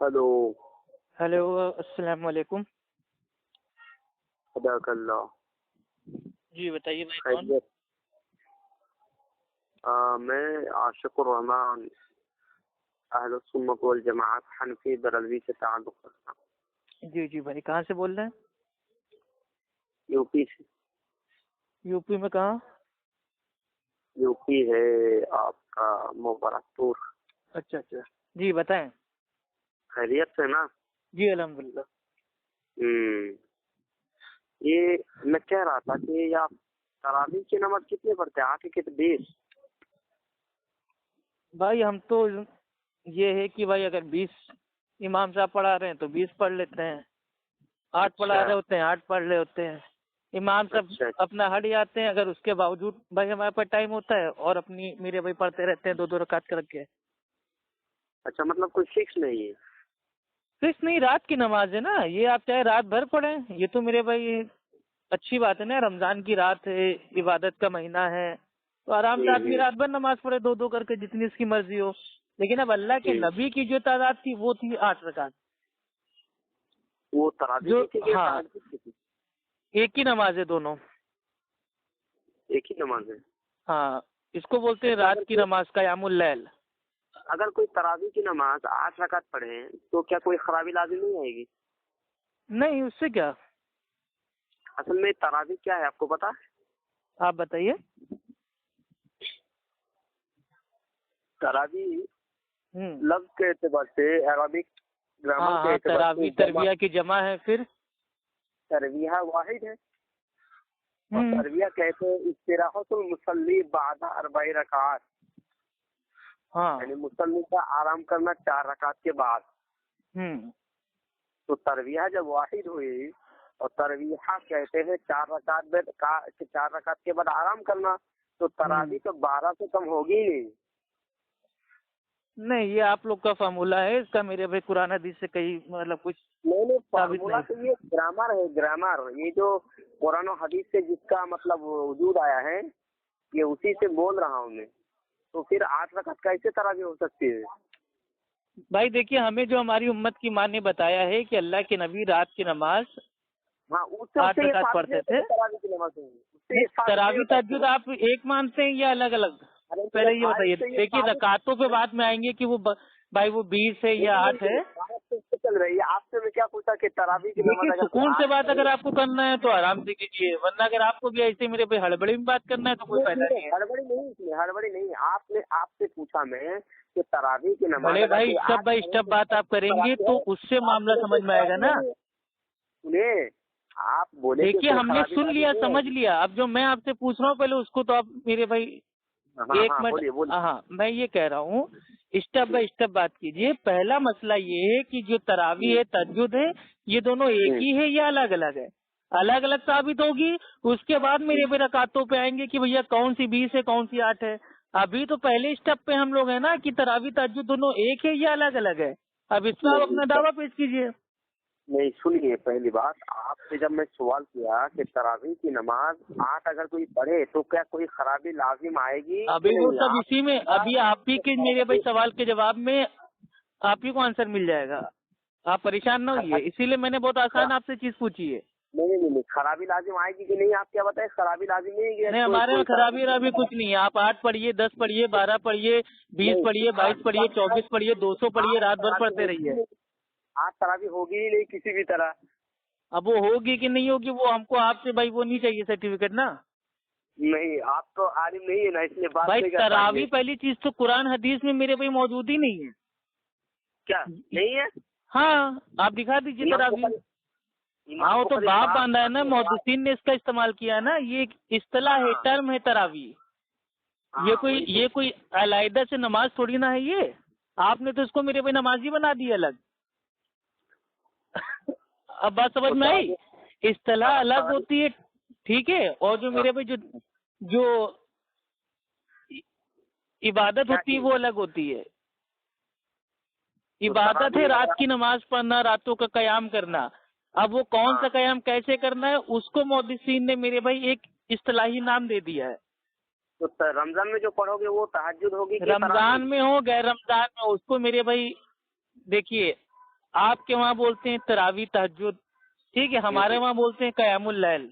Hello. Hello, السلام علیکم. صدق اللہ. جی بتائیے بھائی کون؟ خیریت. میں عاشق الرحمان اہل السنت والجماعت حنفی بریلوی سے تعلق رکھتا ہوں. جی بھائی کہاں سے بول رہے ہیں؟ یو پی سے. یو پی میں کہاں؟ یو پی ہے آپ کا مبارکپور. اچھا جی بتائیں. خیریت سے نا؟ جی الحمدللہ. یہ میں کہہ رہا تھا کہ یہ آپ تراویح کی نماز کتنے پڑھتے ہیں؟ 8 کہ 20؟ بھائی ہم تو یہ ہے کہ بھائی اگر 20 امام صاحب پڑھا رہے ہیں تو 20 پڑھ لیتے ہیں. 8 پڑھا رہے ہوتے ہیں 8 پڑھ رہے ہوتے ہیں. امام صاحب اپنا ہٹ جاتے ہیں اگر اس کے باوجود بھائی ہمارے پاس ٹائم ہوتا ہے اور اپنی میرے بھائی پڑھتے رہتے ہیں 2 رکعت کر کے. اچھا، مطلب کوئی فکس نہیں ہے؟ فکس نہیں، رات کی نماز ہے نا. یہ آپ چاہے رات بھر پڑھیں، یہ تو میرے بھائی اچھی بات ہے نا. رمضان کی رات ہے، عبادت کا مہینہ ہے، تو آرام سے آدمی رات بھر نماز پڑھے 2 کر کے جتنی اس کی مرضی ہو. لیکن اب اللہ کے نبی کی جو تعداد تھی وہ تھی 8 رکعت. وہ تراویح کی تھی؟ ہاں ایک ہی نماز ہے دونوں. ایک ہی نماز ہے. ہاں اس کو بولتے ہیں رات کی نماز قیام اللیل. اگر کوئی تراویح کی نماز 8 رکعت پڑھے تو کیا کوئی خرابی لازم نہیں آئے گی؟ نہیں، اس سے کیا. اصل میں تراویح کیا ہے آپ کو پتا ہے؟ آپ بتائیے. تراویح لفظ کے اعتبار سے عربک گرامر کے اعتبار سے تراویح ترویہ کی جمع ہے. پھر ترویہ واحد ہے. ترویہ کہتے ہیں استراحت المصلی بعد 4 رکعات. یعنی مصلی کا آرام کرنا 4 رکعت کے بعد. تو ترویہ جب واحد ہوئی اور ترویہ کہتے ہیں 4 رکعت کے بعد آرام کرنا، تو تراویح تو 12 سے کم ہوگی ہی نہیں. نہیں، یہ آپ لوگ کا فارمولہ ہے. اس کا میرے بھائی قرآن حدیث سے کہیں مطلب کچھ نہیں فارمولہ تو یہ گرامر ہے. گرامر یہ جو قرآن و حدیث سے جس کا مطلب وجود آیا ہے یہ اسی سے بول رہا ہوں میں. تو پھر 8 رکعت کیسے تراویح ہو سکتی ہے؟ بھائی دیکھیے، ہمیں جو ہماری امت کی ماں نے بتایا ہے کہ اللہ کے نبی رات کی نماز 8 رکعت پڑھتے تھے. تراویح تہجد آپ ایک مانتے ہیں یا الگ الگ؟ پہلے یہ بتائیے. دیکھیے رکعتوں پہ بعد میں آئیں گے کہ وہ بھائی وہ 20 ہے یا 8 ہے. چل رہی ہے. آپ سے میں کیا پوچھا کہ تراویح کی نماز سکون سے بات اگر آپ کو کرنا ہے تو آرام سے کیجیے، ورنہ اگر آپ کو بھی ایسے میرے بھائی ہڑبڑی میں بات کرنا ہے تو کوئی فائدہ نہیں ہے. ہڑبڑی نہیں. آپ سے پوچھا میں کہ تراویح کی نماز بھلے بھائی اسٹیپ بائی اسٹیپ بات آپ کریں گے تو اس سے معاملہ سمجھ میں آئے گا نا. آپ بولے دیکھیے ہم نے سن لیا سمجھ لیا. اب جو میں آپ سے پوچھ رہا ہوں پہلے اس کو تو آپ میرے بھائی 1 منٹ. میں یہ کہہ رہا ہوں اسٹیپ بائی اسٹیپ بات کیجیے. پہلا مسئلہ یہ ہے کہ جو تراویح ہے تہجد ہے یہ دونوں ایک ہی ہے یا الگ الگ ہے؟ الگ الگ ثابت ہوگی. اس کے بعد میرے بھائی رکعتوں پہ آئیں گے کہ بھیا کون سی 20 ہے کون سی 8 ہے. ابھی تو پہلے اسٹیپ پہ ہم لوگ ہیں نا کہ تراویح تہجد دونوں ایک ہے یا الگ الگ ہے. اب اس کا آپ اپنا دعویٰ پیش کیجیے. نہیں سنیے، پہلی بات آپ سے جب میں سوال کیا کہ تراویح کی نماز 8 اگر کوئی پڑھے تو کیا کوئی خرابی لازم آئے گی؟ ابھی وہ سب اسی میں ابھی آپ ہی کے میرے بھائی سوال کے جواب میں آپ ہی کو آنسر مل جائے گا. آپ پریشان نہ ہوئیے، اسی لیے میں نے بہت آسان آپ سے چیز پوچھی ہے. نہیں خرابی لازم آئے گی کہ نہیں آپ کیا بتائیں؟ خرابی لازم نہیں ہے. نہیں ہمارے میں خرابی کچھ نہیں ہے. آپ 8 پڑھیے 10 پڑھیے 12 پڑھیے 20 پڑھیے 22 پڑھیے 24 پڑھیے 200 پڑھیے رات بھر پڑھتے رہیے. 8 تراویح ہوگی ہی نہیں کسی بھی طرح. اب وہ ہوگی کہ نہیں ہوگی وہ ہم کو آپ سے بھائی وہ نہیں چاہیے سرٹیفکیٹ نا. نہیں آپ تو عالم نہیں ہے نا، اس لیے بات بھائی تراویح پہلی چیز تو قرآن حدیث میں میرے بھائی موجود ہی نہیں ہے. کیا نہیں ہے؟ ہاں آپ دکھا دیجیے تراویح. ہاں وہ تو باپ باندھا ہے نا، محدثین نے اس کا استعمال کیا ہے نا. یہ اصطلاح ہے، ٹرم ہے تراویح. یہ کوئی علیحدہ سے نماز تھوڑی نہ ہے. یہ آپ نے تو اس کو میرے بھائی نمازی بنا دی الگ. اب بات سمجھ میں آئی؟ اصطلاح الگ ہوتی ہے ٹھیک ہے، اور جو میرے بھائی جو عبادت ہوتی ہے وہ الگ ہوتی ہے. عبادت ہے رات کی نماز پڑھنا، راتوں کا قیام کرنا. اب وہ کون سا قیام کیسے کرنا ہے اس کو محدثین نے میرے بھائی ایک اصطلاحی نام دے دیا ہے. تو رمضان میں جو پڑھو گے وہ تہجد ہوگی؟ رمضان میں ہو غیر رمضان میں اس کو میرے بھائی دیکھیے آپ کے وہاں بولتے ہیں تراوی تہجد، ٹھیک ہے، ہمارے وہاں بولتے ہیں قیام اللیل.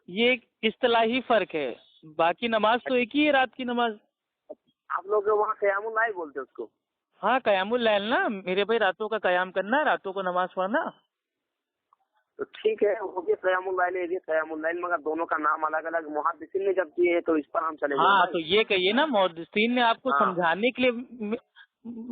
یہ ایک اصطلاحی فرق ہے، باقی نماز تو ایک ہی ہے، رات کی نماز. آپ لوگ وہاں قیام اللیل بولتے ہیں اس کو؟ ہاں قیام اللیل نا میرے بھائی، راتوں کا قیام کرنا، راتوں کو نماز پڑھنا. تو ٹھیک ہے، وہ بھی قیام اللیل ہے، قیام اللیل، مگر دونوں کا نام الگ الگ محدثین نے جب کیے تو اس پر ہم چلیں گے. ہاں تو یہ کہیے نا، محدثین نے آپ کو سمجھانے کے لیے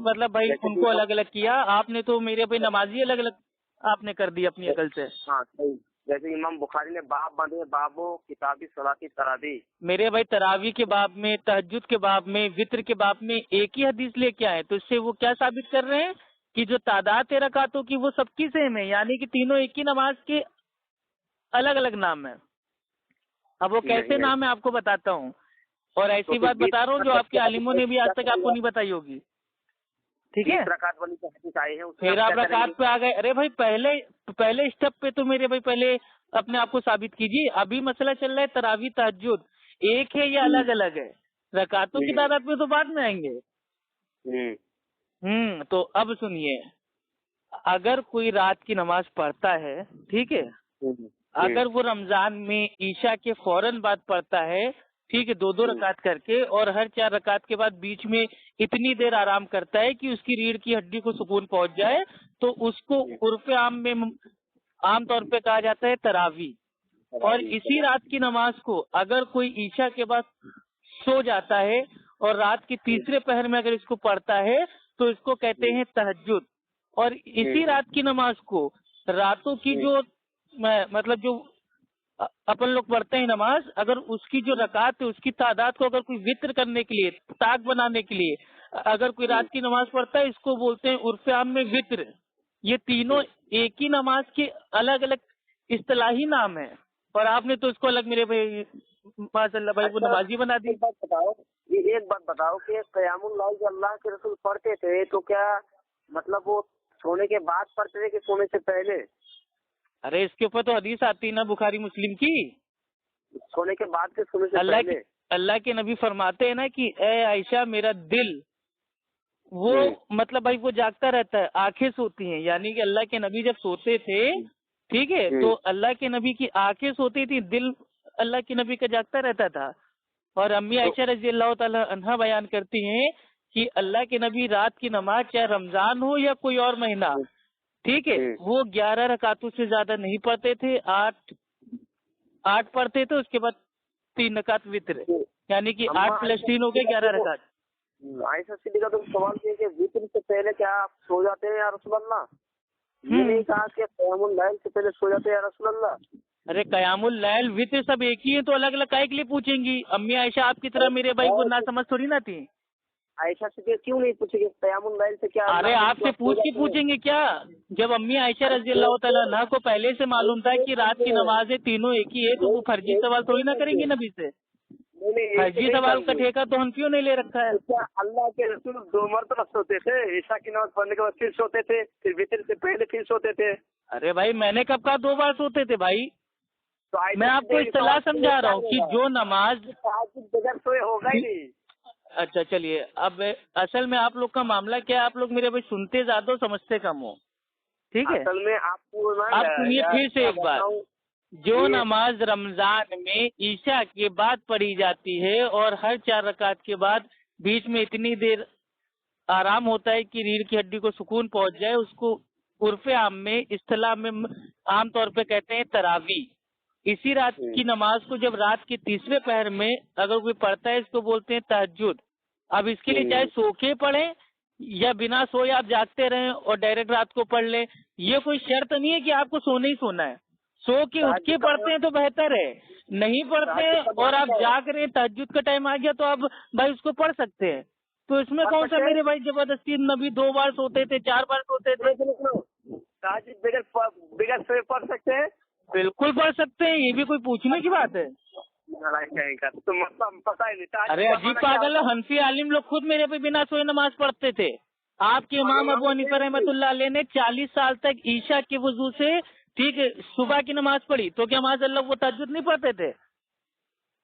مطلب بھائی ان کو الگ الگ کیا، آپ نے تو میرے بھائی نمازی الگ الگ آپ نے کر دی اپنی عقل سے. ہاں صحیح، جیسے امام بخاری نے باب باندھے، بابو کتابی صلاۃ تراویح. میرے بھائی تراوی کے باب میں، تہجد کے باب میں، وطر کے باب میں ایک ہی حدیث لے کے آئے، تو اس سے وہ کیا ثابت کر رہے ہیں کہ جو تعداد ہے رکعتوں کی وہ سب کی سیم ہے، یعنی کہ تینوں ایک ہی نماز کے الگ الگ نام ہیں. اب وہ کیسے نام ہے آپ کو بتاتا ہوں، اور ایسی بات بتا رہا ہوں جو آپ کے عالموں نے بھی آج تک آپ کو نہیں بتائی ہوگی. ٹھیک ہے، پھر آپ رکعت پہ آ گئے. ارے بھائی پہلے اسٹیپ پہ تو میرے بھائی پہلے اپنے آپ کو ثابت کیجیے. ابھی مسئلہ چل رہا ہے تراویح تہجد ایک ہے یا الگ الگ ہے، رکعتوں کی تعداد پہ تو بعد میں آئیں گے. تو اب سنیے، اگر کوئی رات کی نماز پڑھتا ہے، ٹھیک ہے، اگر وہ رمضان میں عشاء کے فوراً بعد پڑھتا ہے، ٹھیک ہے، 2 رکعت کر کے، اور ہر 4 رکعت کے بعد بیچ میں اتنی دیر آرام کرتا ہے کہ اس کی ریڑھ کی ہڈی کو سکون پہنچ جائے، تو اس کو عرف عام میں عام طور پہ کہا جاتا ہے تراویح. اور اسی رات کی نماز کو اگر کوئی عشاء کے بعد سو جاتا ہے اور رات کی تیسرے پہر میں اگر اس کو پڑھتا ہے تو اس کو کہتے ہیں تہجد. اور اسی رات کی نماز کو راتوں کی جو مطلب جو اپن لوگ پڑھتے ہیں نماز، اگر اس کی جو رکعت ہے اس کی تعداد کو اگر کوئی وطر کرنے کے لیے، طاق بنانے کے لیے اگر کوئی رات کی نماز پڑھتا ہے، اس کو بولتے ہیں عرف عام میں وطر. یہ تینوں ایک ہی نماز کے الگ الگ اصطلاحی نام ہیں، اور آپ نے تو اس کو الگ میرے بھائی ماشاء اللہ بھائی وہ نمازی بنا دی. ایک بات بتاؤ کہ قیام اللیل جو اللہ کے رسول پڑھتے تھے تو کیا مطلب وہ سونے کے بعد پڑھتے تھے کہ سونے سے پہلے؟ ارے اس کے اوپر تو حدیث آتی نا بخاری مسلم کی، سونے کے بعد کے سونے سے پہلے. اللہ کے نبی فرماتے ہیں نا کہ اے عائشہ میرا دل وہ مطلب بھائی وہ جاگتا رہتا ہے، آنکھیں سوتی ہیں، یعنی کہ اللہ کے نبی جب سوتے تھے، ٹھیک ہے، تو اللہ کے نبی کی آنکھیں سوتی تھی، دل اللہ کے نبی کا جاگتا رہتا تھا. اور امی عائشہ رضی اللہ تعالی عنہا بیان کرتی ہیں کہ اللہ کے نبی رات کی نماز چاہے رمضان ہو یا کوئی اور مہینہ، ٹھیک ہے، وہ 11 رکعتوں سے زیادہ نہیں پڑھتے تھے، 8 پڑھتے تھے، اس کے بعد 3 رکعت وطر، یعنی کہ 8 + 3 ہو گئے 11 رکعت. عائشہ صدیقہ تو سوال کیا کہ وطر سے پہلے کیا آپ سو جاتے ہیں یا رسول اللہ؟ یہ نہیں کہا کہ قیام اللیل سے پہلے سو جاتے ہیں یا رسول اللہ. ارے قیام اللیل وطر سب ایک ہی ہے، تو الگ الگ کائے کے لیے پوچھیں گی؟ امی عائشہ آپ کی طرح میرے بھائی کو نہ سمجھ تھوڑی نہ تھی. عائشہ سے کیوں نہیں پوچھیں گے قیام اللیل سے کیا؟ ارے آپ سے پوچھ کے پوچھیں گے کیا؟ جب امی عائشہ رضی اللہ تعالیٰ عنہا کو پہلے سے معلوم تھا کہ رات کی نمازیں تینوں ایک ہی ہے، تو وہ فرضی سوال تھوڑی نہ کریں گے نبی سے. فرضی سوال کا ٹھیکہ تو ہم کیوں نہیں لے رکھا ہے؟ اللہ کے رسول 2 مرتبہ سوتے تھے، عشاء کی نماز پڑھنے کے بعد پھر سوتے تھے، پھر وطر سے پہلے پھر سوتے تھے. ارے بھائی میں نے کب کہا 2 بار سوتے تھے بھائی؟ میں آپ کو اصطلاح سمجھا رہا ہوں کہ جو نماز بغیر سوئے ہوگا ہی نہیں. اچھا چلیے، اب اصل میں آپ لوگ کا معاملہ کیا ہے؟ آپ لوگ میرے بھائی سنتے زیادہ ہو سمجھتے کم ہو، ٹھیک ہے؟ اصل میں آپ سنیے پھر سے ایک بات، جو نماز رمضان میں عشاء کے بعد پڑھی جاتی ہے اور ہر 4 رکعت کے بعد بیچ میں اتنی دیر آرام ہوتا ہے کہ ریڑھ کی ہڈی کو سکون پہنچ جائے، اس کو عرف عام میں اصطلاح میں عام طور پہ کہتے ہیں تراویح. اسی رات کی نماز کو جب رات کے تیسرے پہر میں اگر کوئی پڑھتا ہے، اس کو بولتے ہیں تہجد. اب اس کے لیے چاہے سو کے پڑھیں یا بنا سوئے آپ جاگتے رہیں اور ڈائریکٹ رات کو پڑھ لیں، یہ کوئی شرط نہیں ہے کہ آپ کو سونا ہی سونا ہے. سو کے اٹھ کے پڑھتے ہیں تو بہتر ہے، نہیں پڑھتے اور آپ جاگ رہے ہیں، تہجد کا ٹائم آ گیا تو آپ بھائی اس کو پڑھ سکتے ہیں. تو اس میں کون سا میرے بھائی زبردستی؟ نبی 2 بار سوتے تھے، 4 بار سوتے تھے. بغیر سوئے پڑھ سکتے ہیں؟ بالکل پڑھ سکتے ہیں، یہ بھی کوئی پوچھنے کی بات ہے؟ ارے عجیب پاگل ہے، حنفی عالم لوگ خود میرے پہ بنا سوئے نماز پڑھتے تھے. آپ کے امام ابو حنیفہ رحمۃ اللہ علیہ نے 40 سال تک عشاء کے وضو سے ٹھیک ہے صبح کی نماز پڑھی، تو کیا معاذ اللہ وہ تہجد نہیں پڑھتے تھے؟